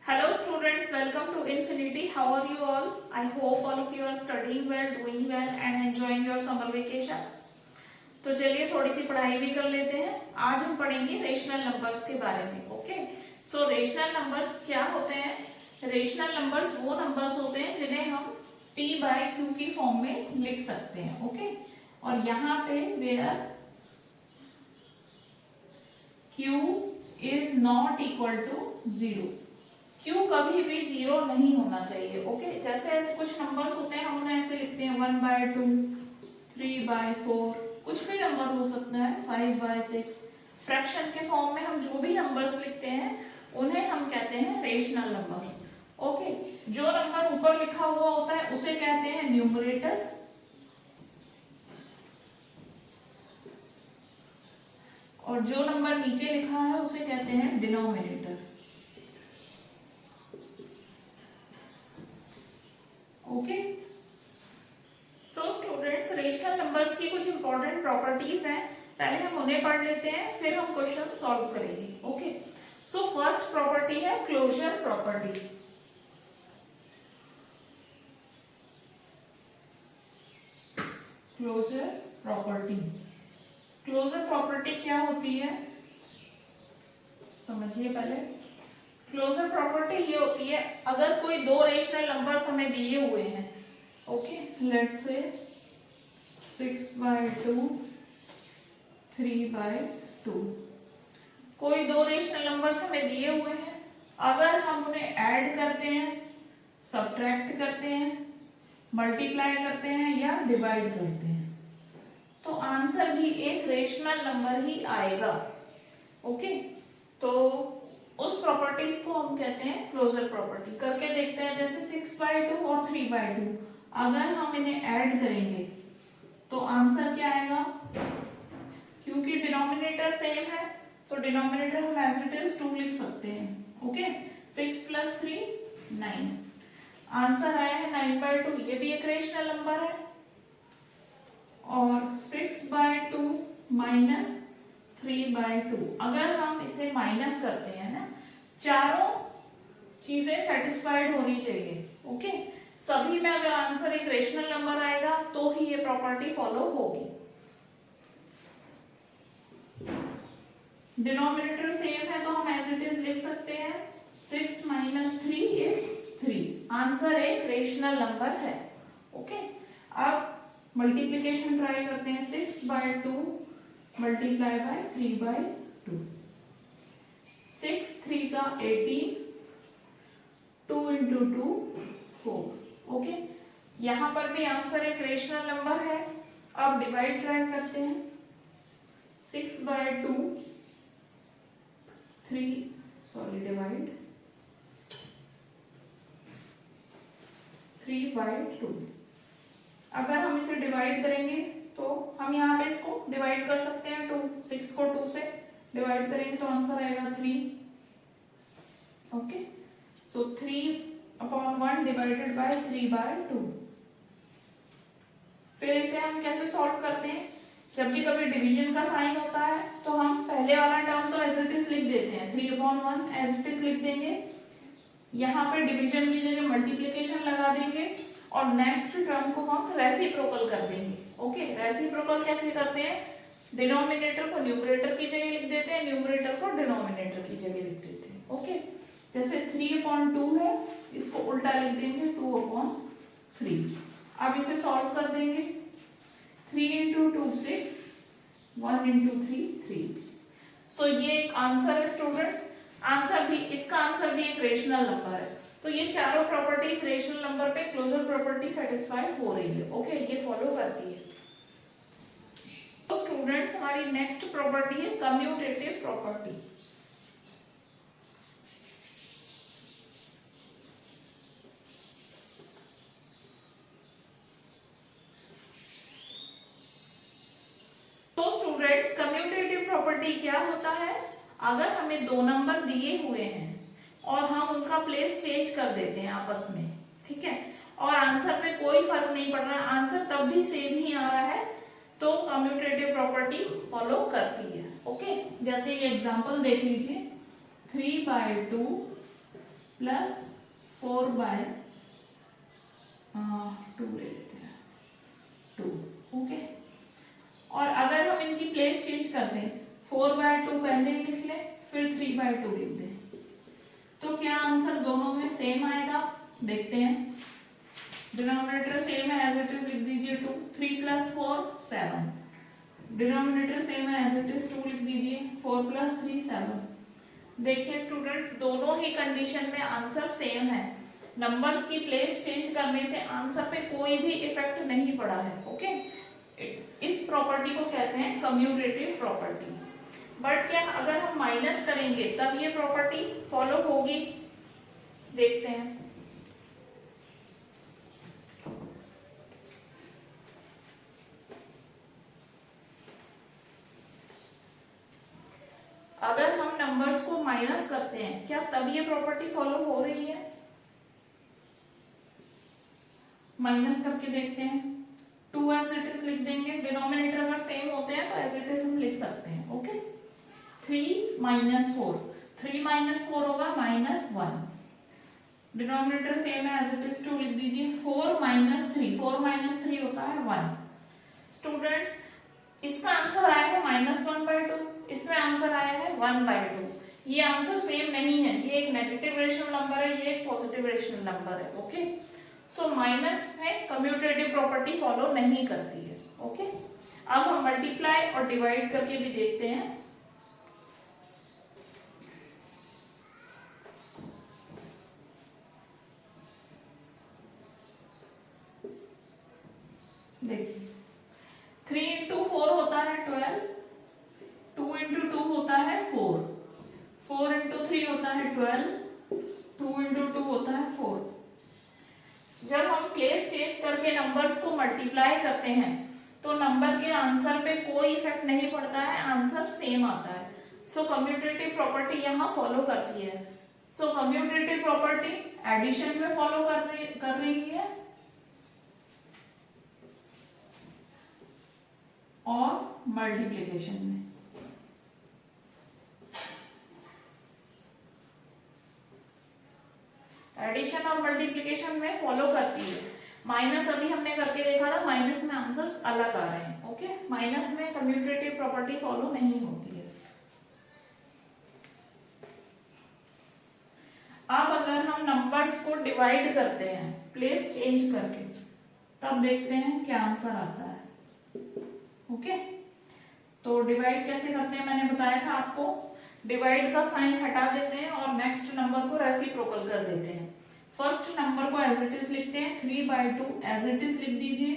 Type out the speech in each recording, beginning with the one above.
Hello students, welcome to Infinity. How are you all? I hope all of you are studying well, doing well and enjoying your summer vacations. तो चलिए थोड़ी सी पढ़ाई भी कर लेते हैं। आज हम पढ़ेंगे रेशनल नंबर्स के बारे में। ओके, सो रेशनल नंबर्स क्या होते हैं? रेशनल नंबर्स वो नंबर्स होते हैं जिन्हें हम p/q की फॉर्म में लिख सकते हैं। ओके, और यहाँ पे where q is not equal to 0, Q कभी भी 0 नहीं होना चाहिए। ओके, जैसे ऐसे कुछ नंबर्स होते हैं हम उन्हें ऐसे लिखते हैं 1/2, 3/4, कुछ भी नंबर हो सकता है, 5/6। फ्रैक्शन के फॉर्म में हम जो भी नंबर्स लिखते हैं उन्हें हम कहते हैं रेशनल नंबर्स। ओके, जो नंबर ऊपर लिखा हुआ होता है उसे कहते हैं न्यूमरेटर और जो नंबर नीचे लिखा है उसे कहते हैं denominator. Okay, so students rational numbers की कुछ इंपॉर्टेंट प्रॉपर्टीज हैं, पहले हम उन्हें पढ़ लेते हैं फिर हम क्वेश्चन सॉल्व करेंगे। ओके, सो फर्स्ट प्रॉपर्टी है closure property. Closure property, closure property क्या होती है समझिए पहले। क्लोजर प्रॉपर्टी ये होती है अगर कोई दो रेशनल नंबर्स हमें दिए हुए हैं, ओके, लेट्स से 6/2, 3/2, कोई दो रेशनल नंबर्स हमें दिए हुए हैं, अगर हम उन्हें ऐड करते हैं, सब्ट्रैक्ट करते हैं, मल्टीप्लाई करते हैं या डिवाइड करते हैं तो आंसर भी एक रेशनल नंबर ही आएगा। ओके, तो उस प्रॉपर्टीज को हम कहते हैं क्लोजर प्रॉपर्टी। करके देखते हैं, जैसे 6/2 और 3/2 अगर हम इन्हें ऐड करेंगे तो आंसर क्या आएगा? क्योंकि डिनोमिनेटर सेम है तो डिनोमिनेटर हम एज इट इज 2 लिख सकते हैं। ओके, 6 + 3 9, आंसर आया है 9/2। ये भी एक रेशनल नंबर है। और 6/2 - 3/2 अगर हम इसे माइनस करते हैं ना, चारों चीजें सेटिस्फाइड होनी चाहिए। ओके, सभी में अगर आंसर एक रेशनल नंबर आएगा तो ही ये प्रॉपर्टी फॉलो होगी। डिनोमिनेटर सेम है तो हम एज इट इज लिख सकते हैं 6 - 3 = 3, आंसर एक रेशनल नंबर है। ओके, अब मल्टीप्लिकेशन ट्राई करते हैं। 6/2 × 3/2, 6 × 3 = 18, 2 × 2 4। ओके, यहां पर भी आंसर एक रेशनल नंबर है। अब डिवाइड ट्राई करते हैं। 6/2 डिवाइड 3/2, अगर हम इसे डिवाइड करेंगे तो हम यहाँ पे इसको डिवाइड कर सकते हैं 2, 6 को 2 से डिवाइड करेंगे तो आंसर आएगा 3। Okay, so 3/1 divided by 3/2। फिर इसे हम कैसे सॉल्व करते हैं? जब भी कभी डिवीजन का साइन होता है तो हम पहले वाला टर्म तो एज इट इज लिख देते हैं, 3/1 एज इट इज लिख देंगे, यहाँ पे डिवीजन की जगह मल्टीप्लिकेशन लगा देंगे और नेक्स्ट टर्म को हम रेसिप्रोकल कर देंगे। ओके, रेसिप्रोकल कैसे करते हैं? डिनोमिनेटर को न्यूमरेटर की जगह लिख देते हैं, न्यूमरेटर को डिनोमिनेटर की जगह लिख देते हैं। ओके, जैसे 3/2 है, इसको उल्टा लिख देंगे 2/3। अब इसे सॉल्व कर देंगे। 3 × 2 6, 1 × 3 3। सो ये एक आंसर है स्टूडेंट्स। आंसर भी, इसका आंसर भी एक रेशनल नंबर है। तो ये चारों प्रॉपर्टीज रेशनल नंबर पे क्लोजर प्रॉपर्टी सेटिस्फाई हो रही है। ओके, ये फॉलो करती है। तो स्टूडेंट्स हमारी नेक्स्ट प्रॉपर्टी है कम्यूटेटिव प्रॉपर्टी। तो स्टूडेंट्स कम्यूटेटिव प्रॉपर्टी क्या होता है? अगर हमें दो नंबर दिए हुए हैं और हम उनका प्लेस चेंज कर देते हैं आपस में, ठीक है, और आंसर में कोई फर्क नहीं पड़ रहा, आंसर तब भी सेम ही आ रहा है, तो कम्यूटेटिव प्रॉपर्टी फॉलो करती है। ओके, जैसे ये एग्जांपल देख लीजिए, 3/2 प्लस 4/2 ले लेते हैं 2। ओके, और अगर हम इनकी प्लेस चेंज कर दें 4/2 पहले लिख ले, फिर 3/2 लिख दें, तो क्या आंसर दोनों में सेम आएगा? देखते हैं। डिनोमिनेटर सेम है, एज इट इज लिख दीजिए 2। 3 + 4 7। डिनोमिनेटर सेम है, एज इट इज 2 लिख दीजिए। 4 + 3 7। देखिए स्टूडेंट्स, दोनों ही कंडीशन में आंसर सेम है। नंबर्स की प्लेस चेंज करने से आंसर पे कोई भी इफेक्ट नहीं पड़ा है। ओके, इस प्रॉपर्टी को कहते हैं कम्यूटेटिव प्रॉपर्टी। बट क्या अगर हम माइनस करेंगे तब ये प्रॉपर्टी फॉलो होगी? देखते हैं। अगर हम नंबर्स को माइनस करते हैं क्या तब ये प्रॉपर्टी फॉलो हो रही है? माइनस करके देखते हैं। 2 एज इट इज लिख देंगे। डिनोमिनेटर अगर सेम होते हैं तो एज इट इज हम लिख सकते हैं। ओके, 3 - 4। 3 - 4 होगा -1। डिनोमिनेटर सेम है, एज इट इज 2 लिख दीजिए। 4 - 3। 4 - 3 होता है 1। स्टूडेंट्स, इसका आंसर आया है -1/2, इसमें आंसर आया है 1/2। ये आंसर सेम नहीं है, ये एक नेगेटिव रेशनल नंबर है, ये एक पॉजिटिव रेशनल नंबर है। ओके, सो माइनस में कम्यूटेटिव प्रॉपर्टी फॉलो नहीं करती है। ओके, अब हम मल्टीप्लाई और डिवाइड करके भी देखते हैं। देखिए 3 × 4 होता है 12, 2 × 2 होता है 4, 4 × 3 होता है 12, 2 × 2 होता है 4। जब हम प्लेस चेंज करके नंबर्स को मल्टीप्लाई करते हैं तो नंबर के आंसर पे कोई इफेक्ट नहीं पड़ता है, आंसर सेम आता है। सो कम्यूटेटिव प्रॉपर्टी यहाँ फॉलो करती है। सो कम्यूटेटिव प्रॉपर्टी एडिशन में फॉलो कर रही है और मल्टीप्लिकेशन में। एडिशन और मल्टीप्लिकेशन में फॉलो करती है। माइनस अभी हमने करके देखा था, माइनस में आंसर्स अलग आ रहे हैं। ओके, माइनस में कम्यूटेटिव प्रॉपर्टी फॉलो नहीं होती है। अब अगर हम नंबर्स को डिवाइड करते हैं प्लेस चेंज करके, तब देखते हैं क्या आंसर आता है। ओके, तो डिवाइड कैसे करते हैं मैंने बताया था आपको। डिवाइड का साइन हटा देते हैं और नेक्स्ट नंबर को रेसिप्रोकल कर देते हैं। फर्स्ट नंबर को एज इट इज लिखते हैं, 3/2 एज इट इज लिख दीजिए।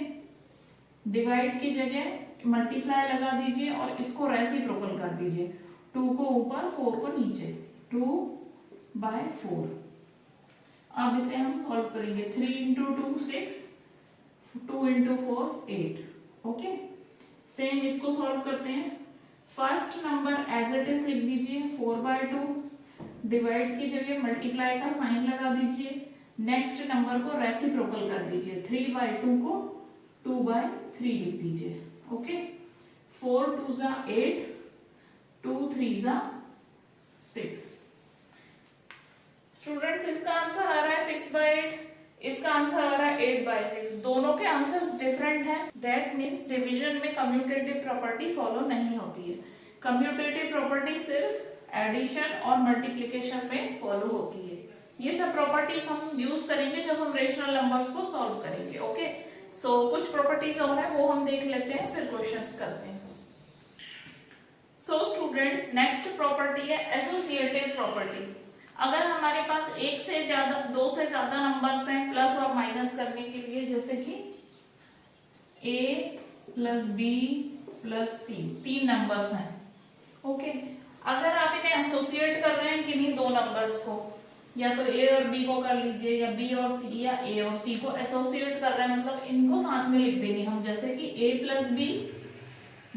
डिवाइड की जगह मल्टीप्लाई लगा दीजिए और इसको रेसिप्रोकल कर दीजिए। 2 को ऊपर 4 को नीचे, 2/4। अब इसे हम सॉल्व करेंगे। 3 × 2 6, 2 × 4 8। ओके, सेम इसको सॉल्व करते हैं। First number as it is लिख दीजिए 4/2, डिवाइड की जगह मल्टीप्लाई का साइन लगा दीजिए। नेक्स्ट नंबर को रेसिप्रोकल कर दीजिए। 3/2 को 2/3 लिख दीजिए। ओके, 4 × 2 = 8, 2 × 3 = 6। स्टूडेंट्स, इसका आंसर आ रहा है 6/8, इसका आंसर आ रहा है 8/6। दोनों के आंसर्स डिफरेंट हैं। दैट मीन्स डिवीजन में कम्यूटेटिव प्रॉपर्टी फॉलो नहीं होती है। कम्यूटेटिव प्रॉपर्टी सिर्फ एडिशन और मल्टीप्लिकेशन में फॉलो होती है। ये सब प्रॉपर्टीज हम यूज करेंगे जब हम रेशनल नंबर्स को सॉल्व करेंगे। ओके, सो कुछ प्रॉपर्टीज और है वो हम देख लेते हैं, फिर क्वेश्चंस करते हैं। सो स्टूडेंट्स, नेक्स्ट प्रॉपर्टी है एसोसिएटिव प्रॉपर्टी। अगर हमारे पास एक से ज्यादा, दो से ज्यादा नंबर्स हैं प्लस और माइनस करने के लिए, जैसे कि a + b + c, 3 नंबर्स हैं। ओके, अगर आप इन्हें एसोसिएट कर रहे हैं किन्हीं दो नंबर्स को, या तो a और b को कर लीजिए, या b और c, या a और c को एसोसिएट कर रहे हैं, मतलब इनको साथ में लिख देंगे हम, जैसे कि a + b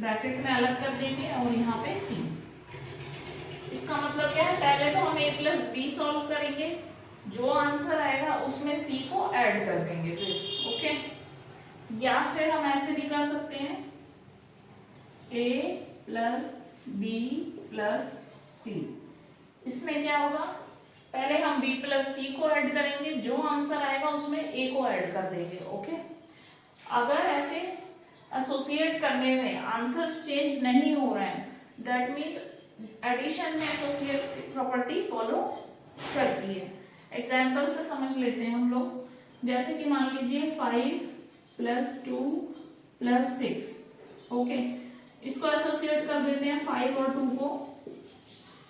ब्रैकेट में अलग कर देंगे और यहाँ पे c। इसका मतलब क्या है, पहले तो हम a + b सॉल्व करेंगे, जो आंसर आएगा उसमें c को ऐड कर देंगे फिर। ओके, या फिर हम ऐसे भी कर सकते हैं, a + b + c। इसमें क्या होगा, पहले हम b + प्लस सी को ऐड करेंगे, जो आंसर आएगा उसमें ए को ऐड कर देंगे। ओके, अगर ऐसे एसोसिएट करने में आंसर्स चेंज नहीं हो रहे हैं, दैट मीन्स एडिशन में एसोसिएट प्रॉपर्टी फॉलो करती है। एग्जाम्पल से समझ लेते हैं हम लोग। जैसे कि मान लीजिए 5 + 2 + 6। ओके, इसको एसोसिएट कर देते हैं 5 और 2 को,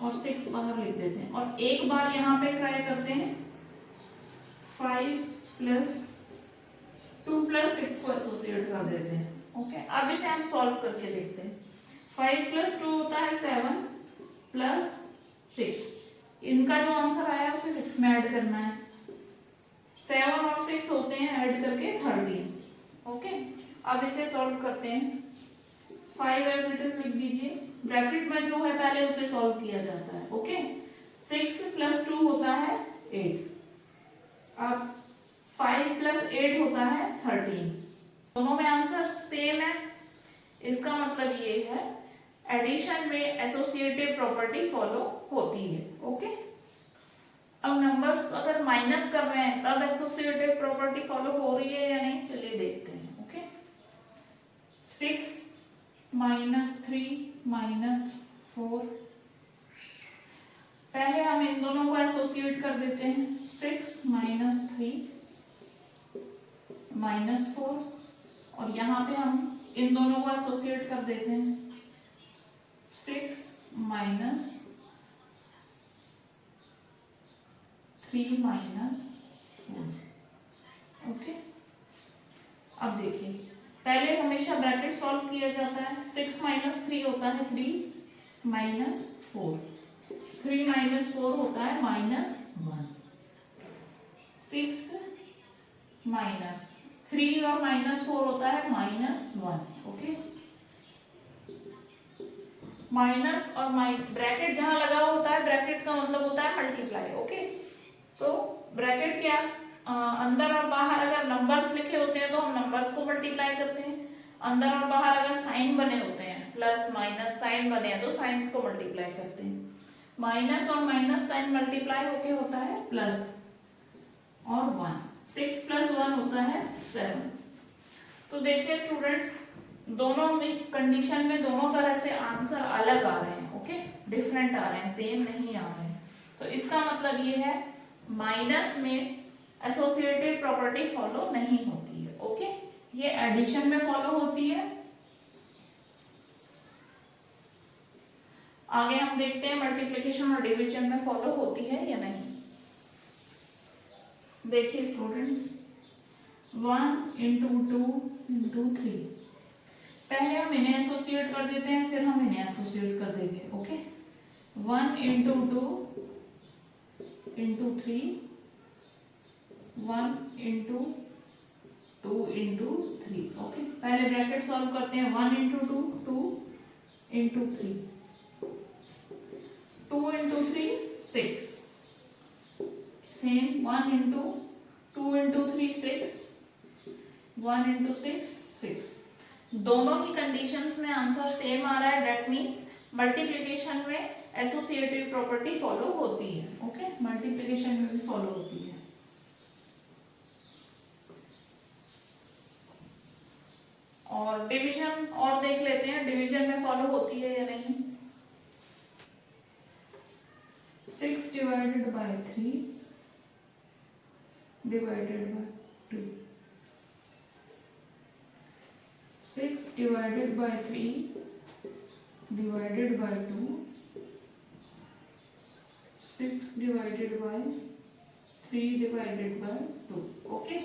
और 6 बाहर लिख देते हैं, और एक बार यहाँ पे ट्राई करते हैं 5 + 2 + 6 को एसोसिएट कर देते हैं। ओके, अब इसे हम सॉल्व करके देखते हैं। 5 + 2 होता है 7 + 6। इनका जो आंसर आया उसे 6 में ऐड करना है। 7 और 6 होते हैं ऐड करके 13। ओके, अब इसे सॉल्व करते हैं। 5 एज इट इज लिख दीजिए, ब्रैकेट में जो है पहले उसे सॉल्व किया जाता है। ओके, 6 + 2 होता है 8। अब 5 + 8 होता है 13। दोनों में आंसर सेम है। इसका मतलब ये है एडिशन में एसोसिएटिव प्रॉपर्टी फॉलो होती है। ओके, अब नंबर्स अगर माइनस कर रहे हैं तब एसोसिएटिव प्रॉपर्टी फॉलो हो रही है या नहीं, चलिए देखते हैं। ओके, 6 -3 -4, पहले हम इन दोनों को एसोसिएट कर देते हैं। 6 -3 -4, और यहाँ पे हम इन दोनों को एसोसिएट कर देते हैं। 6 - 3 - 4। ओके, अब देखिए, पहले हमेशा ब्रैकेट सॉल्व किया जाता है। 6 - 3 होता है 3 - 4, 3 - 4 होता है -1। 6 - 3 और -4 होता है -1। ओके, माइनस और ब्रैकेट जहां लगा हुआ होता है, ब्रैकेट का मतलब होता है मल्टीप्लाई। ओके, तो ब्रैकेट के अंदर और बाहर अगर नंबर्स लिखे होते हैं तो हम नंबर्स को मल्टीप्लाई करते हैं। अंदर और बाहर अगर साइन बने होते हैं, प्लस माइनस साइन बने हैं, तो साइंस को मल्टीप्लाई करते हैं। माइनस और माइनस साइन मल्टीप्लाई होके होता है प्लस और 1। 6 + 1 होता है 7। तो देखिए स्टूडेंट्स, दोनों में कंडीशन में दोनों तरह से आंसर अलग आ रहे हैं। ओके, डिफरेंट आ रहे हैं, सेम नहीं आ रहे हैं। तो इसका मतलब ये है माइनस में एसोसिएटिव प्रॉपर्टी फॉलो नहीं होती है। ओके, ये एडिशन में फॉलो होती है। आगे हम देखते हैं मल्टीप्लिकेशन और डिवीजन में फॉलो होती है या नहीं। देखिए स्टूडेंट्स, 1 × 2 × 3, पहले हम इन्हें एसोसिएट कर देते हैं, फिर हम इन्हें एसोसिएट कर देंगे। ओके, 1 × 2 × 3, 1 × 2 × 3। ओके, पहले ब्रैकेट सॉल्व करते हैं। 1 × 2 2 × 3, 2 × 3 6, सेम 1 × 2 × 3 6, 1 × 6 6। दोनों ही कंडीशंस में आंसर सेम आ रहा है, दैट मीन्स मल्टीप्लिकेशन में एसोसिएटिव प्रॉपर्टी फॉलो होती है। ओके, मल्टीप्लिकेशन में भी फॉलो होती है। और डिवीजन और देख लेते हैं, डिवीजन में फॉलो होती है या नहीं। 6 / 3 / 2, 6 / 3 / 2, 6 / 3 / 2। ओके,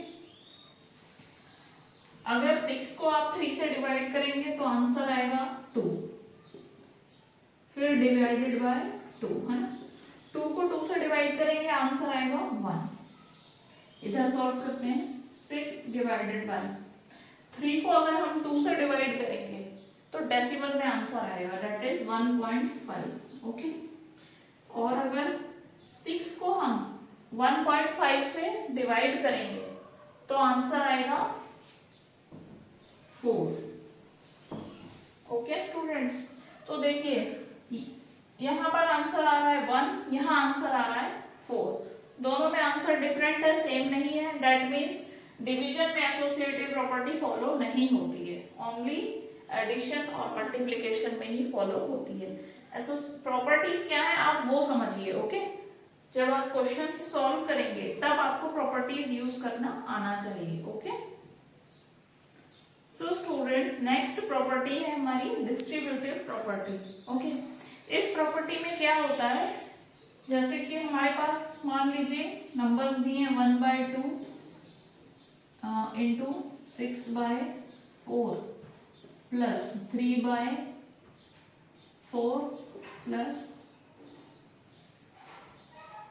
अगर 6 को आप 3 से डिवाइड करेंगे तो आंसर आएगा 2, फिर डिवाइडेड बाय 2, है ना। 2 को 2 से डिवाइड करेंगे, आंसर आएगा 1। इधर सॉल्व करते हैं। 6 / 3 को अगर हम 2 से डिवाइड करेंगे तो डेसिमल में आंसर आएगा, दैट इज 1.5। ओके, और अगर 6 को हम 1.5 से डिवाइड करेंगे तो आंसर आएगा 4। ओके स्टूडेंट्स, तो देखिए यहाँ पर आंसर आ रहा है 1, यहाँ आंसर आ रहा है 4। दोनों में आंसर डिफरेंट है, सेम नहीं है, दैट मीन्स डिवीजन में एसोसिएटिव प्रॉपर्टी फॉलो नहीं होती है, ओनली एडिशन और मल्टीप्लिकेशन में ही फॉलो होती है। ऐसो प्रॉपर्टीज क्या है आप वो समझिए, ओके। जब आप क्वेश्चन सॉल्व करेंगे तब आपको प्रॉपर्टीज यूज करना आना चाहिए, okay. So students, next property है हमारी डिस्ट्रीब्यूटिव प्रॉपर्टी, ओके। इस प्रॉपर्टी में क्या होता है, जैसे कि हमारे पास मान लीजिए नंबर्स दिए हैं 1/2 into 6/4 plus 3/4 plus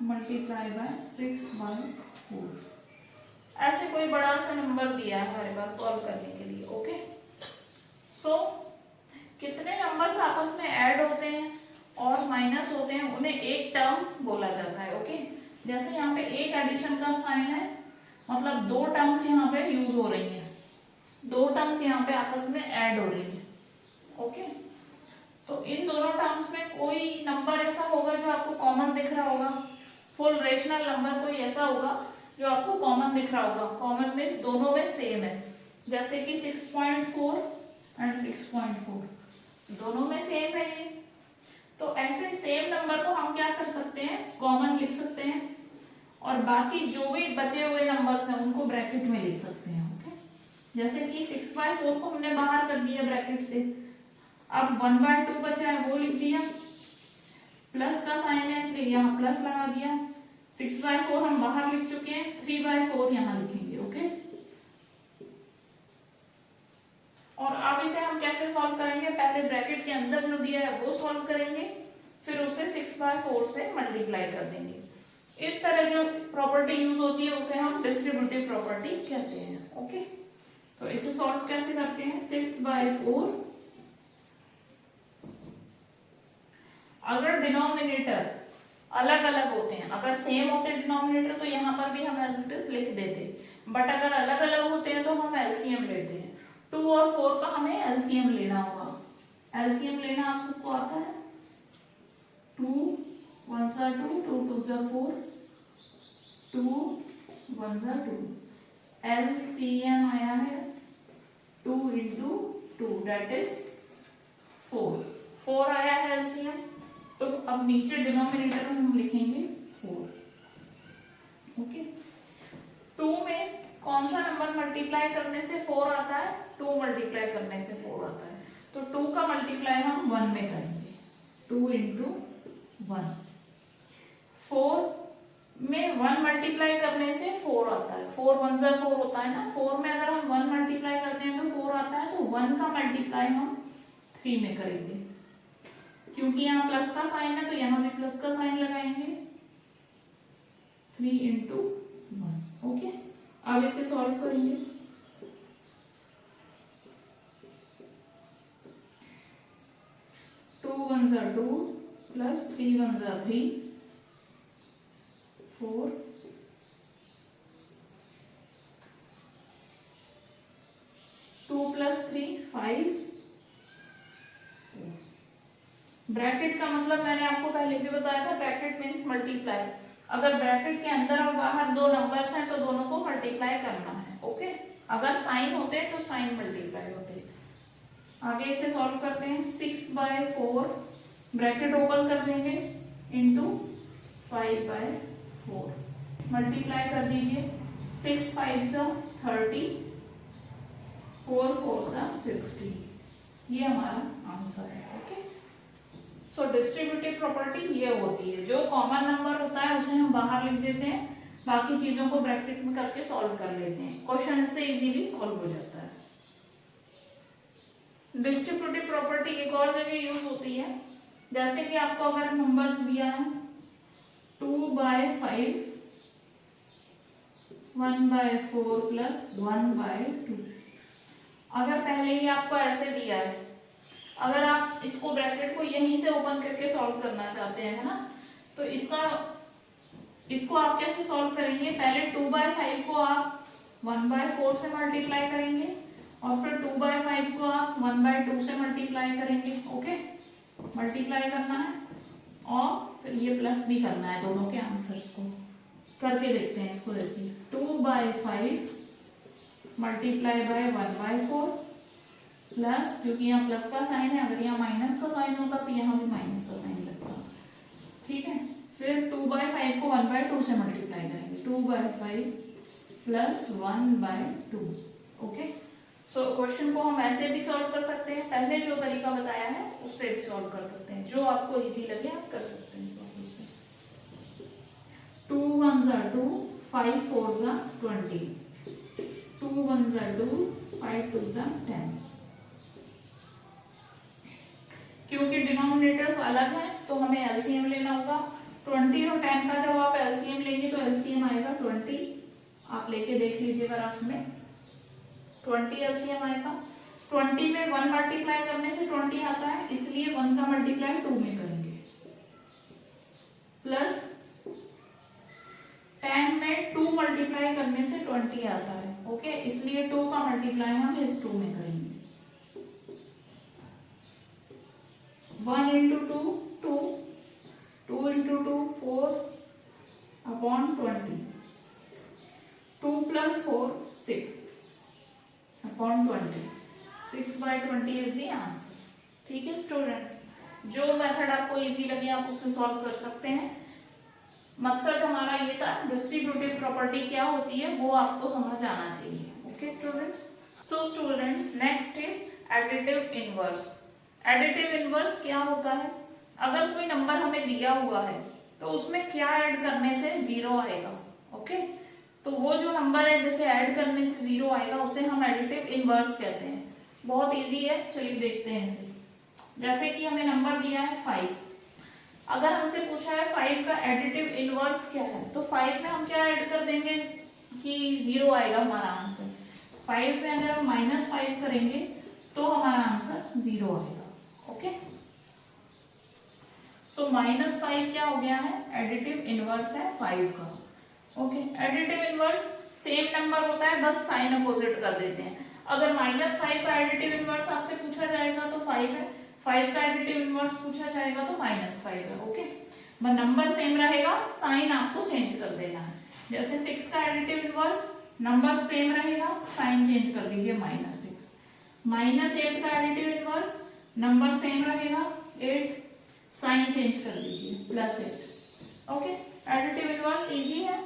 multiply by 6/4। ऐसे कोई बड़ा सा नंबर दिया है हमारे पास सॉल्व करने के लिए, ओके। सो कितने नंबर्स आपस में ऐड होते हैं और माइनस होते हैं उन्हें एक टर्म बोला जाता है, ओके। जैसे यहाँ पे एक एडिशन का साइन है, मतलब दो टर्म्स यहाँ पे यूज हो रही हैं, दो टर्म्स यहाँ पे आपस में ऐड हो रही है, ओके। तो इन दोनों टर्म्स में कोई नंबर ऐसा होगा जो आपको कॉमन दिख रहा होगा, फुल रेशनल नंबर कोई ऐसा होगा जो आपको कॉमन दिख रहा होगा। कॉमन मीन्स दोनों में सेम है, जैसे कि 6.4 एंड 6.4 दोनों में सेम है ये। तो ऐसे सेम नंबर को हम क्या कर सकते हैं, कॉमन लिख सकते हैं, और बाकी जो भी बचे हुए नंबर्स हैं उनको ब्रैकेट में लिख सकते हैं, ओके। जैसे कि 6/4 को हमने बाहर कर दिया ब्रैकेट से, अब 1/2 बचा है वो लिख दिया, प्लस का साइन है इसलिए यहाँ प्लस लगा दिया। 6/4 हम बाहर लिख चुके हैं, 3/4 यहाँ लिखेंगे, ओके। और अब इसे हम कैसे सॉल्व करेंगे, पहले ब्रैकेट के अंदर जो दिया है वो सॉल्व करेंगे, फिर उसे 6/4 से मल्टीप्लाई कर देंगे। इस तरह जो प्रॉपर्टी यूज होती है उसे हम डिस्ट्रीब्यूटिव प्रॉपर्टी कहते हैं, ओके। तो इसे सॉल्व कैसे करते हैं, 6/4 अगर डिनोमिनेटर अलग अलग होते हैं, अगर सेम होते हैं डिनोमिनेटर तो यहाँ पर भी हम एज इट इज लिख देते, बट अगर अलग अलग होते हैं तो हम एलसीएम लेते हैं। 2 और 4 का हमें एलसीएम लेना होगा। एलसीएम लेना आप सबको आता है, 2 1s are 2, 2 2s are 4, 2 1s are 2। LCM आया है 2 into 2 that is 4 आया है एलसीएम। तो अब नीचे डिनोमिनेटर में हम लिखेंगे 4, ओके। 2 में कौन सा नंबर मल्टीप्लाई करने से 4 आता है, 2 मल्टीप्लाई करने से 4 आता है, तो 2 का मल्टीप्लाई हम 1 में करेंगे, 2 into 1। 4 में 1 मल्टीप्लाई करने से 4 आता है, 4 1s are 4 होता है ना, 4 में अगर हम 1 मल्टीप्लाई करते हैं तो 4 आता है, तो 1 का मल्टीप्लाई हम 3 में करेंगे, क्योंकि यहाँ प्लस का साइन है तो यहाँ भी प्लस का साइन लगाएंगे, 3 into 1, ओके। अब इसे सॉल्व करेंगे, 2 1s are 2 plus 3 1s are 3, 4 2 plus 3 5। Bracket का मतलब मैंने आपको पहले भी बताया था, ब्रैकेट मीन्स मल्टीप्लाई। अगर ब्रैकेट के अंदर और बाहर दो नंबर्स हैं तो दोनों को मल्टीप्लाई करना है, ओके। अगर साइन होते हैं तो साइन मल्टीप्लाई होते हैं। आगे इसे सॉल्व करते हैं, 6/4 ब्रैकेट ओपन कर देंगे इंटू 5/4 मल्टीप्लाई कर दीजिए, 6 5s are 30, 4 4s are 60। ये हमारा आंसर है, ओके। सो डिस्ट्रीब्यूटिव प्रॉपर्टी ये होती है, जो कॉमन नंबर होता है उसे हम बाहर लिख देते हैं, बाकी चीजों को ब्रैकेट में करके सॉल्व कर लेते हैं, क्वेश्चन इससे इजीली सॉल्व हो जाता है। डिस्ट्रीब्यूटिव प्रॉपर्टी एक और जगह यूज होती है, जैसे कि आपको अगर नंबर्स दिया है 2/5 1/4 प्लस 1/2, अगर पहले ही आपको ऐसे दिया है, अगर आप इसको ब्रैकेट को यहीं से ओपन करके सॉल्व करना चाहते हैं, है ना, तो इसको आप कैसे सॉल्व करेंगे, पहले 2/5 को आप 1/4 से मल्टीप्लाई करेंगे और फिर 2/5 को आप 1/2 से मल्टीप्लाई करेंगे, ओके। मल्टीप्लाई करना है और फिर ये प्लस भी करना है दोनों के आंसर्स को, करके देखते हैं इसको। देखिए 2/5 मल्टीप्लाई बाय 1/4 प्लस, क्योंकि यहाँ प्लस का साइन है, अगर यहाँ माइनस का साइन होता तो यहाँ भी माइनस का साइन लगता। ठीक है, फिर 2/5 को 1/2 से मल्टीप्लाई करेंगे, 2/5 प्लस 1/2। ओके, सो क्वेश्चन को हम ऐसे भी सॉल्व कर सकते हैं, पहले जो तरीका बताया है उससे भी सॉल्व कर सकते हैं, जो आपको इजी लगे आप कर सकते हैं सॉल्व उससे। 2 1s are 2, 5 4s are 20, 2 1s are 2, 5 2s are 10। क्योंकि डिनोमिनेटर्स अलग हैं तो हमें एलसीएम लेना होगा। 20 और 10 का जब आप एलसीएम लेंगे तो एलसीएम आएगा 20। आप लेके देख लीजिए ग्राफ में, 20 एलसीएम आएगा। 20 में 1 मल्टीप्लाई करने से 20 आता है, इसलिए 1 का मल्टीप्लाई 2 में करेंगे, प्लस 10 में 2 मल्टीप्लाई करने से 20 आता है। ओके, इसलिए 2 का मल्टीप्लाई हम इस 2 में करेंगे। 1 into 2 2, 2 into 2 4 upon 20, 2 plus 4 6 upon 20, 6/20 is the answer। ठीक है स्टूडेंट्स, जो मेथड आपको इजी लगे आप उससे सॉल्व कर सकते हैं। मकसद हमारा ये था, डिस्ट्रीब्यूटिव प्रॉपर्टी क्या होती है वो आपको समझ आना चाहिए। Okay students, so students next is additive inverse. Additive inverse क्या होता है? अगर कोई नंबर हमें दिया हुआ है तो उसमें क्या ऐड करने से 0 आएगा। ओके, तो वो जो नंबर है जैसे ऐड करने से 0 आएगा उसे हम एडिटिव इनवर्स कहते हैं। बहुत इजी है, चलिए देखते हैं इसे। जैसे कि हमें नंबर दिया है 5, अगर हमसे पूछा है 5 का एडिटिव इनवर्स क्या है, तो 5 में हम क्या ऐड कर देंगे कि 0 आएगा हमारा आंसर। 5 में अगर हम -5 करेंगे तो हमारा आंसर 0 आएगा। ओके, सो -5 क्या हो गया है? एडिटिव इनवर्स है 5 का। Okay, additive inverse same number होता है, बस साइन अपोजिट कर देते हैं। अगर -5 का एडिटिव इनवर्स आपसे पूछा जाएगा तो 5 है, 5 का एडिटिव इनवर्स पूछा जाएगा तो -5 है। ओके, नंबर सेम रहेगा, साइन आपको चेंज कर देना है। जैसे 6 का एडिटिव इनवर्स, नंबर सेम रहेगा, साइन चेंज कर दीजिए -6। -8 का एडिटिव इनवर्स, नंबर सेम रहेगा 8, साइन चेंज कर दीजिए +8। ओके, एडिटिव इनवर्स इजी है।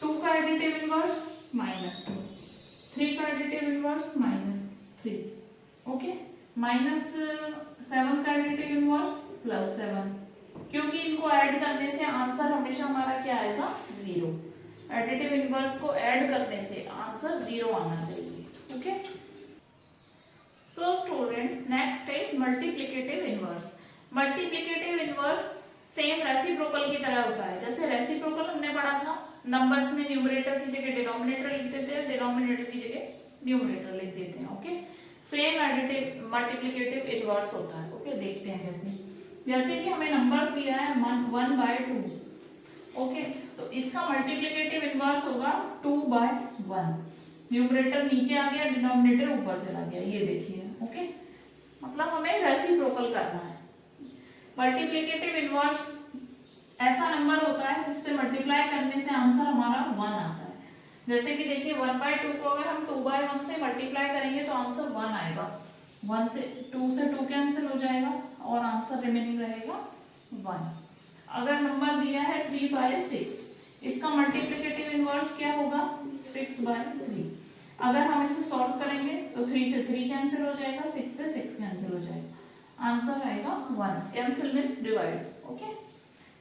2 का एडिटिव इनवर्स -2, 3 का एडिटिव इनवर्स -3। ओके, -7 का एडिटिव इनवर्स +7, क्योंकि इनको ऐड करने से आंसर हमेशा हमारा क्या आएगा? 0। एडिटिव इनवर्स को ऐड करने से आंसर 0 आना चाहिए। Okay, so students next is multiplicative inverse. Multiplicative inverse same reciprocal की तरह होता है। जैसे रेसिप्रोकल हमने पढ़ा था, नंबर्स में न्यूमरेटर की जगह डिनोमिनेटर लिख देते हैं, डिनोमिनेटर की जगह न्यूमरेटर लिख देते हैं। Okay, same additive multiplicative inverse होता है। ओके, देखते हैं जैसे कि हमें नंबर दिया है 1/2। ओके, तो इसका मल्टीप्लिकेटिव इनवर्स होगा 2/1। न्यूमरेटर नीचे आ गया, डिनोमिनेटर ऊपर चला गया, ये देखिए। ओके, मतलब हमें रेसिप्रोकल करना है। मल्टीप्लिकेटिव इनवर्स ऐसा नंबर होता है जिससे मल्टीप्लाई करने से आंसर हमारा 1 आता है। जैसे कि देखिए 1/2 को अगर हम 2/1 से मल्टीप्लाई करेंगे तो आंसर 1 आएगा। 1 से 2 कैंसिल हो जाएगा और आंसर रिमेनिंग रहेगा 1। अगर नंबर दिया है 3/6, इसका मल्टीप्लिकेटिव इनवर्स क्या होगा? 6/3। अगर हम इसे सॉल्व करेंगे तो 3 से 3 कैंसिल हो जाएगा, 6 से 6 कैंसिल हो जाएगा, आंसर आएगा 1। Cancel means divide. ओके,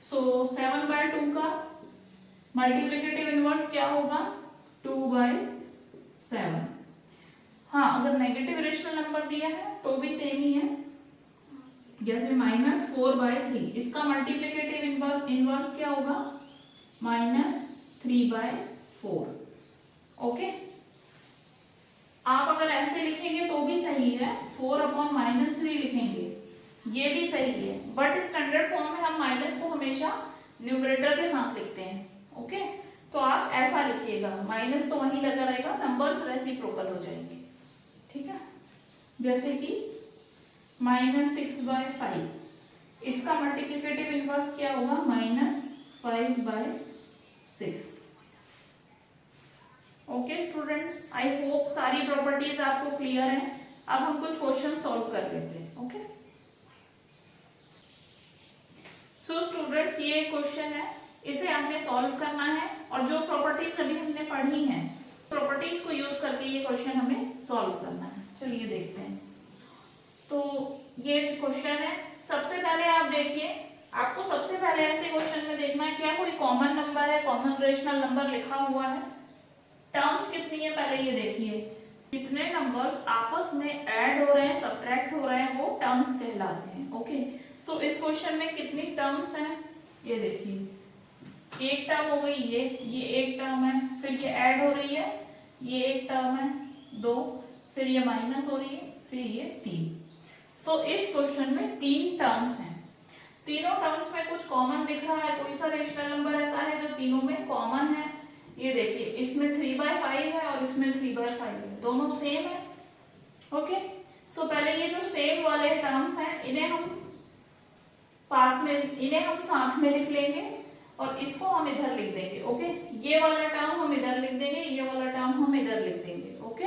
सो 7/2 का मल्टीप्लिकेटिव इनवर्स क्या होगा? 2/7। हाँ, अगर नेगेटिव रेशनल नंबर दिया है तो भी सेम ही है, जैसे -4/3, इसका मल्टीप्लिकेटिव इनवर्स क्या होगा? -3/4। ओके, आप अगर ऐसे लिखेंगे तो भी सही है, 4/-3 लिखेंगे ये भी सही है, बट स्टैंडर्ड फॉर्म में हम माइनस को हमेशा न्यूमरेटर के साथ लिखते हैं। ओके, तो आप ऐसा लिखिएगा, माइनस तो वहीं लगा रहेगा, नंबर्स रेसिप्रोकल हो जाएंगे। ठीक है, जैसे कि -6/5, इसका मल्टीप्लिकेटिव इनवर्स क्या होगा? -5/6। स्टूडेंट्स, आई होप सारी प्रॉपर्टीज आपको क्लियर हैं। अब हम कुछ क्वेश्चन सॉल्व कर लेते हैं। ओके, सो स्टूडेंट्स, ये क्वेश्चन है, इसे हमने सॉल्व करना है और जो प्रॉपर्टीज अभी हमने पढ़ी हैं, प्रॉपर्टीज को यूज करके ये क्वेश्चन हमें सॉल्व करना है। चलिए देखते हैं। तो ये क्वेश्चन है, सबसे पहले आप देखिए, आपको सबसे पहले ऐसे क्वेश्चन में देखना है क्या कोई कॉमन नंबर है, कॉमन रेशनल नंबर लिखा हुआ है। टर्म्स कितनी है पहले ये देखिए, कितने नंबर्स आपस में ऐड हो रहे हैं, सब्ट्रैक्ट हो रहे हैं, वो टर्म्स कहलाते हैं। ओके, सो इस क्वेश्चन में कितनी टर्म्स हैं ये देखिए, एक टर्म हो गई ये एक टर्म है, फिर ये ऐड हो रही है, ये एक टर्म है, दो, फिर ये माइनस हो रही है, फिर ये तीन। सो इस क्वेश्चन में तीन टर्म्स हैं। तीनों टर्म्स में कुछ कॉमन दिख रहा है, कोई सा रेशनल नंबर ऐसा है जो तीनों में कॉमन है। ये देखिए, इसमें 3/5 है और इसमें 3/5 है, दोनों सेम है। ओके, सो पहले ये जो सेम वाले टर्म्स हैं इन्हें हम साथ में लिख लेंगे और इसको हम इधर लिख देंगे। ओके, ये वाला टर्म हम इधर लिख देंगे, ये वाला टर्म हम इधर लिख देंगे। ओके,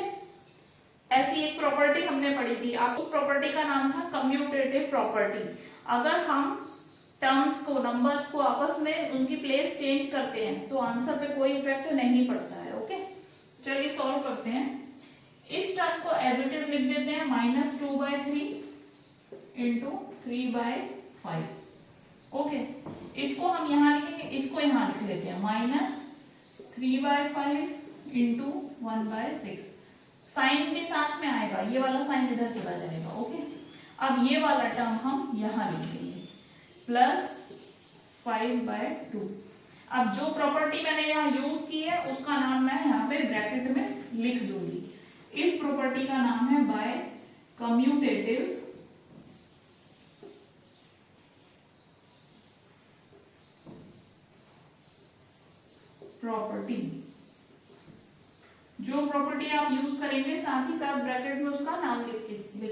ऐसी एक प्रॉपर्टी हमने पढ़ी थी, आप उस प्रॉपर्टी का नाम था कम्यूटेटिव प्रॉपर्टी। अगर हम टर्म्स को, नंबर्स को आपस में उनकी प्लेस चेंज करते हैं तो आंसर पे कोई इफेक्ट नहीं पड़ता है। ओके, चलिए सॉल्व करते हैं। इस टर्म को एज इट इज लिख देते हैं, -2/3 इंटू 3/5। ओके, इसको हम यहाँ लिखेंगे, इसको यहाँ लिख लेते हैं, -3/5 इंटू 1/6। साइन भी साथ में आएगा, ये वाला साइन इधर चला जाएगा। ओके, अब ये वाला टर्म हम यहाँ लिख देंगे, +5/2। अब जो प्रॉपर्टी मैंने यहाँ यूज की है उसका नाम मैं यहाँ पे ब्रैकेट में लिख दूंगी। इस प्रॉपर्टी का नाम है बाय कम्यूटेटिव प्रॉपर्टी। जो प्रॉपर्टी आप यूज करेंगे साथ ही साथ ब्रैकेट में उसका नाम लिखेंगे।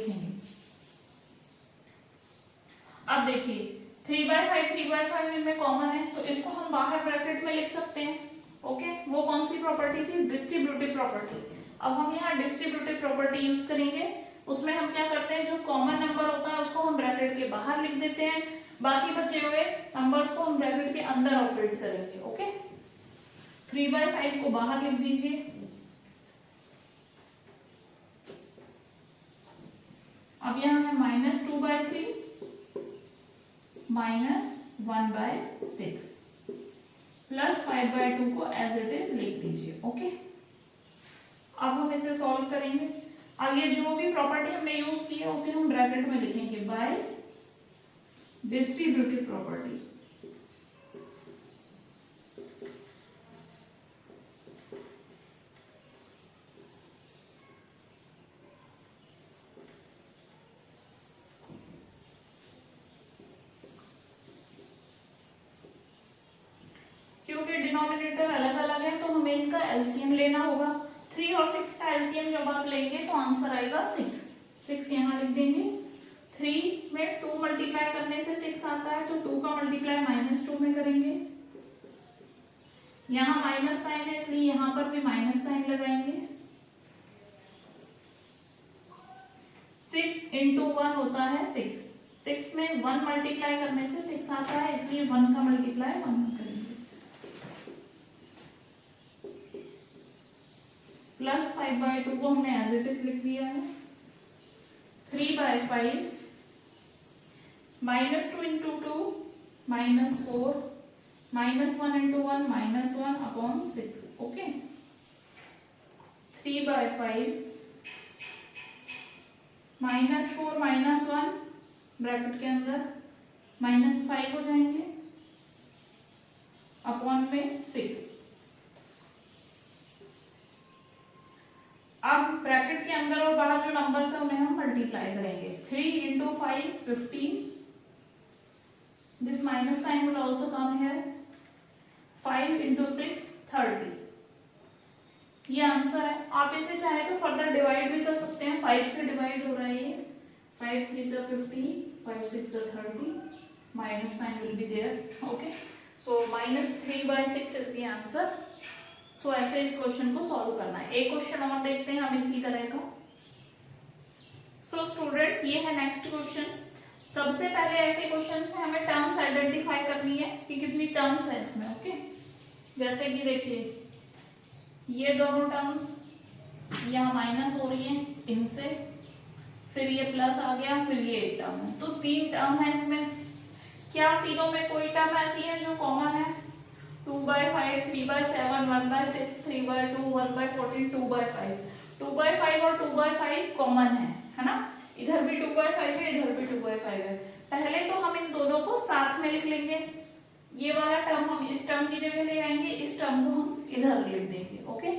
अब देखिए, 3/5 इनमें कॉमन है तो इसको हम बाहर ब्रैकेट में लिख सकते हैं। ओके, वो कौन सी प्रॉपर्टी थी? Distributive property. अब हम यहाँ डिस्ट्रीब्यूटिव प्रॉपर्टी यूज करेंगे, उसमें हम क्या करते हैं, जो कॉमन नंबर होता है उसको हम ब्रैकेट के बाहर लिख देते हैं, बाकी बचे हुए नंबर्स को हम ब्रैकेट के अंदर ऑपरेट करेंगे। ओके, 3/5 को बाहर लिख दीजिए। अब यहाँ है -2/3 -1/6 +5/2 को एज इट इज लिख दीजिए। ओके, अब हम इसे सॉल्व करेंगे। अब ये जो भी प्रॉपर्टी हमने यूज की है उसे हम ब्रैकेट में लिखेंगे बाय डिस्ट्रीब्यूटिव प्रॉपर्टी। क्योंकि डिनोमिनेटर अलग अलग है तो हमें इनका एलसीएम लेना होगा। 3 और 6 का एलसीएम जब आप लेंगे तो आंसर आएगा 6 यहाँ लिख देंगे। 3 में 2 मल्टीप्लाई करने से 6 आता है तो 2 का मल्टीप्लाई -2 में करेंगे। यहाँ माइनस साइन है इसलिए यहाँ पर भी माइनस साइन लगाएंगे। 6 × 1 होता है 6। 6 में 1 मल्टीप्लाई करने से 6 आता है इसलिए 1 का मल्टीप्लाई 1 करेंगे। +5/2 को हमने एज इट इज लिख दिया है। 3/5 -2 × 2 -4 -1 × 1 -1/6। ओके, 3/5 -4 -1 ब्रैकेट के अंदर -5 हो जाएंगे अपॉन में 6। अब ब्रैकेट के अंदर और बाहर जो नंबर्स है उन्हें हम मल्टीप्लाई करेंगे। 3 × 5 15, this minus sign will also come here. 5 × 6 30। ये आंसर है। आप इसे चाहे तो फर्दर डिवाइड भी कर सकते हैं, 5 से डिवाइड हो रहा है ये। 5 3 × 15, 5 6 × 30, minus sign will be there. Okay, so -3/6 is the answer. So ऐसे इस क्वेश्चन को सॉल्व करना है। एक क्वेश्चन और देखते हैं हम इसी तरह का। सो स्टूडेंट्स ये है नेक्स्ट क्वेश्चन। सबसे पहले ऐसे क्वेश्चन में हमें टर्म्स आइडेंटिफाई करनी है कि कितनी टर्म्स है इसमें। ओके, जैसे कि देखिए ये दोनों टर्म्स यहाँ माइनस हो रही है इनसे, फिर ये प्लस आ गया, फिर ये एक टर्म है, तो 3 टर्म है इसमें। क्या तीनों में कोई टर्म ऐसी है जो कॉमन है? 2/5, 3/7, 1/6, 3/2, 1/14, 2/5। 2/5 और 2/5 कॉमन है ना? इधर भी 2/5 है, इधर भी 2/5 है। पहले तो हम इन दोनों को साथ में लिख लेंगे। ये वाला टर्म हम इस टर्म की जगह ले आएंगे, इस टर्म को हम इधर लिख देंगे। ओके,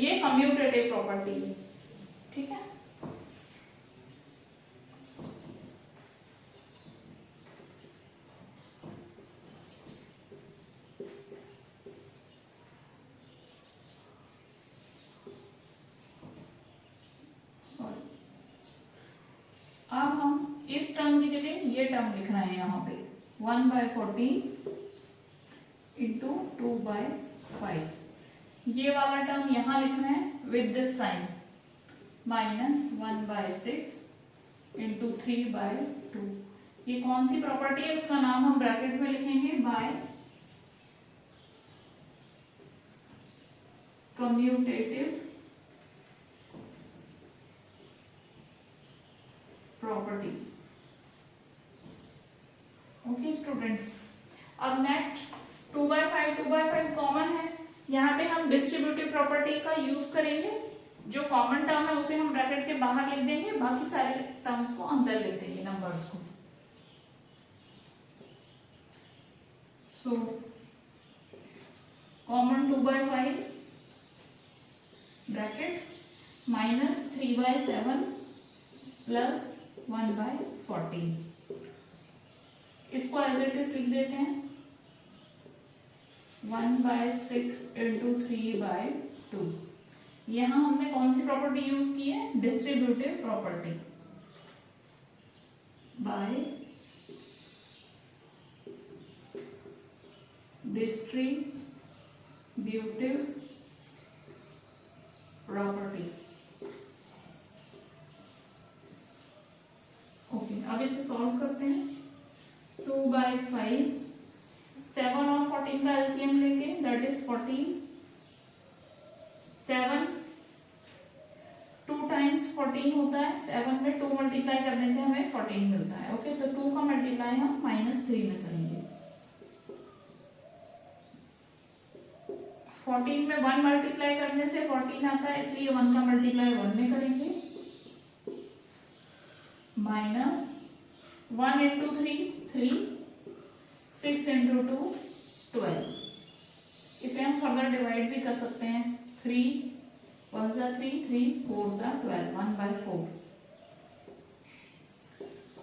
ये कम्यूटेटिव प्रॉपर्टी है, ठीक है। अब हम इस टर्म की जगह ये टर्म लिख रहे हैं यहाँ पे 1/14 इंटू 2/5। ये वाला टर्म यहाँ लिख रहे हैं with this sign minus 1/6 into 3/2। ये कौन सी प्रॉपर्टी है? उसका नाम हम ब्रैकेट में लिखेंगे by commutative property. Okay students, अब नेक्स्ट 2/5 कॉमन है, यहाँ पे हम डिस्ट्रीब्यूटिव प्रॉपर्टी का यूज करेंगे। जो कॉमन टर्म है उसे हम ब्रैकेट के बाहर लिख देंगे, बाकी सारे टर्म्स को अंदर लिख देंगे, नंबर्स को। So common 2/5 bracket minus 3/7 plus 1/14। इसको एज इट इज लिख देते हैं 1/6 इंटू 3/2। यहां हमने कौन सी प्रॉपर्टी यूज की है? Distributive property bye distributive property. Okay, अब इसे सॉल्व करते हैं। 2/5, 7 और 14 का एलसीएम लेंगे, दैट इज 14। 7 2 टाइम्स 14 होता है, 7 में 2 मल्टीप्लाई करने से हमें 14 मिलता है। ओके, तो 2 का मल्टीप्लाई हम -3 में करेंगे। 14 में 1 मल्टीप्लाई करने से 14 आता है, इसलिए 1 का मल्टीप्लाई 1 में करेंगे। Minus 1 into 3, 6 into 2, 12। इसे हम फर्दर डिवाइड भी कर सकते हैं। 3 1 सा 3, 3 4 सा 12, 1/4।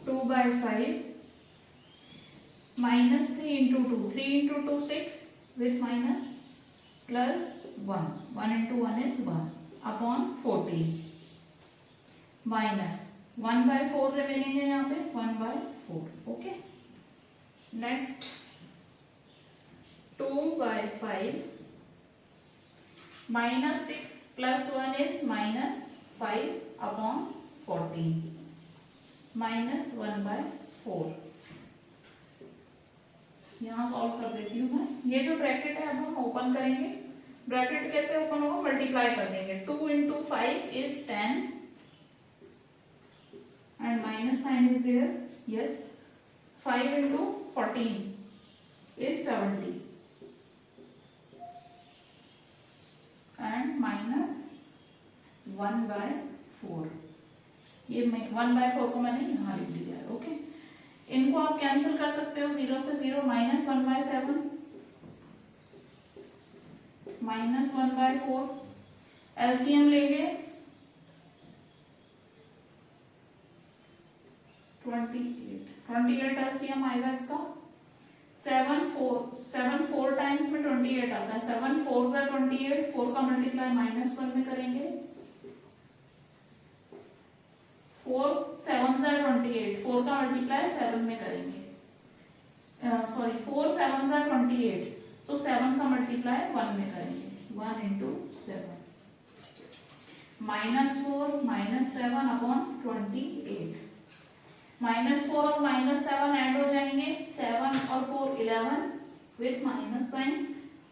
2/5 minus 3 into 2, 3 into 2 6 with minus plus 1 into 1 is 1 upon 14 minus 1/4 remaining है यहाँ पे 1/4। Okay, next 2/5 -6 plus 1 is -5 upon 14 minus 1/4। यहाँ सॉल्व कर देती हूँ मैं। ये जो ब्रैकेट है अब हम ओपन करेंगे। ब्रैकेट कैसे ओपन होगा? मल्टीप्लाई कर देंगे। 2 into 5 is 10 and minus sign is there. Yes, 5 into 14 is 70 and minus 1/4। ये 1/4 को मैंने यहाँ लिख दिया है। ओके, इनको आप कैंसिल कर सकते हो, 0 से 0 माइनस 1/7 माइनस 1/4। एलसीएम लेंगे 28 एलसीएम आएगा इसका। 7 4 टाइम्स में 28 आता है। 7 4 सा 28, 4 का मल्टीप्लाई -1 में करेंगे। 4 7 सा 28, 4 का मल्टीप्लाई 7 में करेंगे। सॉरी 4 7 सा 28, तो 7 का मल्टीप्लाई 1 में करेंगे। 1 इंटू -4 -7 अपॉन 28। -4 और -7 ऐड हो जाएंगे, 7 और 4 11 विथ माइनस साइन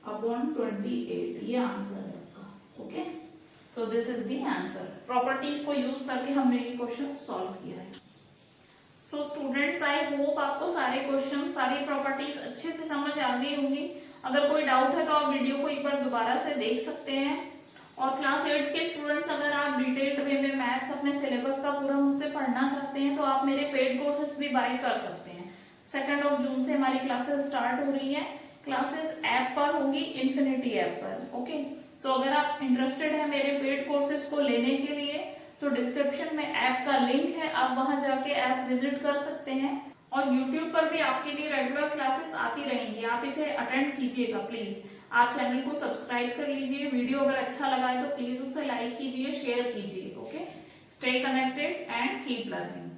अपॉन 28। ये आंसर है आपका। Okay, so this is the answer. Properties को यूज करके हमने ये क्वेश्चन सॉल्व किया है। सो स्टूडेंट्स, आई होप आपको सारे क्वेश्चन, सारी प्रॉपर्टीज अच्छे से समझ आ गई होंगी। अगर कोई डाउट है तो आप वीडियो को एक बार दोबारा से देख सकते हैं। और क्लास 8 के स्टूडेंट्स, अगर आप डिटेल्ड वे में मैथ्स अपने सिलेबस का पूरा मुझसे पढ़ना चाहते हैं तो आप मेरे पेड कोर्सेज भी बाय कर सकते हैं। 2 जून से हमारी क्लासेस स्टार्ट हो रही है। क्लासेस ऐप पर होंगी, इन्फिनिटी ऐप पर। ओके, सो अगर आप इंटरेस्टेड है मेरे पेड कोर्सेज को लेने के लिए तो डिस्क्रिप्शन में ऐप का लिंक है, आप वहां जाके ऐप विजिट कर सकते हैं। और YouTube पर भी आपके लिए रेगुलर क्लासेस आती रहेंगी, आप इसे अटेंड कीजिएगा प्लीज। आप चैनल को सब्सक्राइब कर लीजिए। वीडियो अगर अच्छा लगा है तो प्लीज उसे लाइक कीजिए, शेयर कीजिए। Okay, stay connected and keep learning.